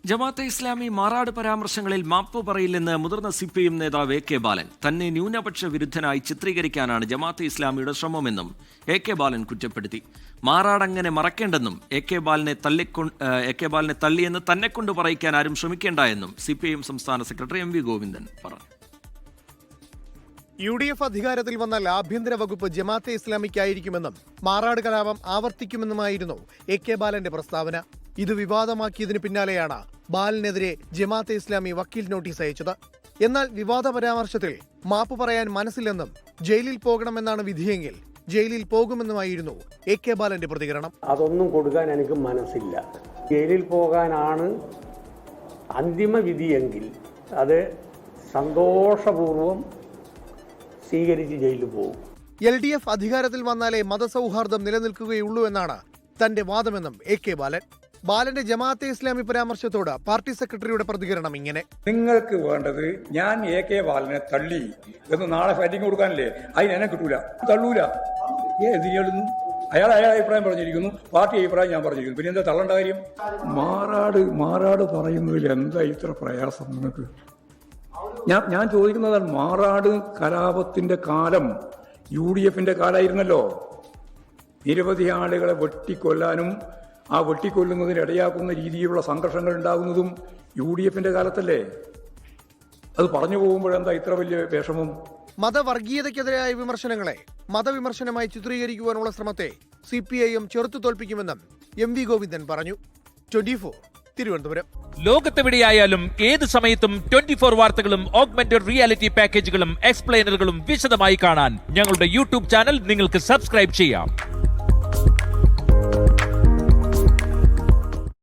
ജമാഅത്തെ ഇസ്ലാമി മാറാട് പരാമർശങ്ങളിൽ മാപ്പ് പറയില്ലെന്ന് മുതിർന്ന സിപിഎം നേതാവ് A K ബാലൻ. തന്നെ ന്യൂനപക്ഷ വിരുദ്ധനായി ചിത്രീകരിക്കാനാണ് ജമാഅത്തെ ഇസ്ലാമിയുടെ ശ്രമമെന്നും എ കെ ബാലൻ കുറ്റപ്പെടുത്തി. മാറാട് അങ്ങനെ മറക്കേണ്ടെന്നും എ കെ ബാലനെ തള്ളിയെന്ന് തന്നെക്കൊണ്ട് പറയിക്കാൻ ആരും ശ്രമിക്കേണ്ട എന്നും സിപിഐഎം സംസ്ഥാന സെക്രട്ടറി എം വി ഗോവിന്ദൻ പറഞ്ഞു. UDF അധികാരത്തിൽ വന്നാൽ ആഭ്യന്തര വകുപ്പ് ജമാഅത്തെ ഇസ്ലാമിക്കായിരിക്കുമെന്നും മാറാട് കലാപം ആവർത്തിക്കുമെന്നുമായിരുന്നു എ കെ ബാലന്റെ പ്രസ്താവന. ഇത് വിവാദമാക്കിയതിനു പിന്നാലെയാണ് ബാലനെതിരെ ജമാഅത്തെ ഇസ്ലാമി വക്കീൽ നോട്ടീസ് അയച്ചത്. എന്നാൽ വിവാദ പരാമർശത്തിൽ മാപ്പ് പറയാൻ മനസ്സില്ലെന്നും ജയിലിൽ പോകണമെന്നാണ് വിധിയെങ്കിൽ ജയിലിൽ പോകുമെന്നുമായിരുന്നു എ കെ ബാലന്റെ പ്രതികരണം. അതൊന്നും കൊടുക്കാൻ എനിക്ക് മനസ്സില്ല. ജയിലിൽ പോകാനാണ് അന്തിമ വിധിയെങ്കിൽ അത് സന്തോഷപൂർവം സ്വീകരിച്ച് ജയിലിൽ പോകും. LDF അധികാരത്തിൽ വന്നാലേ മതസൗഹാർദ്ദം നിലനിൽക്കുകയുള്ളൂ എന്നാണ് തന്റെ വാദമെന്നും എ കെ ബാലൻ. ബാലന്റെ ജമാഅത്തെ ഇസ്ലാമി പരാമർശത്തോട് പാർട്ടി സെക്രട്ടറിയുടെ പ്രതികരണം ഇങ്ങനെ: നിങ്ങൾക്ക് വേണ്ടത് ഞാൻ എ കെ ബാലനെ തള്ളി എന്ന് നാളെ ഫൈറ്റിംഗ് കൊടുക്കാനല്ലേ? അതിനെന്നെ കിട്ടൂല, തള്ളൂല. ഏതിനും അയാൾ അഭിപ്രായം പറഞ്ഞിരിക്കുന്നു, പാർട്ടി അഭിപ്രായം ഞാൻ പറഞ്ഞിരിക്കുന്നു. പിന്നെ എന്താ തള്ളേണ്ട കാര്യം? മാറാട് പറയുന്നതിൽ എന്താ ഇത്ര പ്രയാസം നിങ്ങൾക്ക്? ഞാൻ ചോദിക്കുന്നതാണ്, മാറാട് കലാപത്തിന്റെ കാലം UDFന്റെ കാലമായിരുന്നല്ലോ. നിരവധി ആളുകളെ വെട്ടിക്കൊല്ലാനും ആ വെട്ടിക്കൊല്ലുന്നതിന് ഇടയാക്കുന്ന രീതിയിലുള്ള സംഘർഷങ്ങൾ ഉണ്ടാകുന്നതും UDFന്റെ കാലത്തല്ലേ? അത് പറഞ്ഞു പോകുമ്പോഴെന്താ ഇത്ര വലിയ വിഷമം? മതവർഗീയതയ്ക്കെതിരായ വിമർശനങ്ങളെ മതവിമർശനമായി ചിത്രീകരിക്കുവാനുള്ള ശ്രമത്തെ CPIM ചെറുത്തു തോൽപ്പിക്കുമെന്നും എം വി ഗോവിന്ദൻ പറഞ്ഞു. 24 തിരുവനന്തപുരം. ലോകത്തെവിടെയായാലും ഏത് സമയത്തും 24 വാർത്തകളും ഓഗ്മെന്റഡ് റിയാലിറ്റി പാക്കേജുകളും എക്സ്പ്ലെയിനറുകളും വിശദമായി കാണാൻ ഞങ്ങളുടെ YouTube ചാനൽ നിങ്ങൾക്ക് സബ്സ്ക്രൈബ് ചെയ്യാം.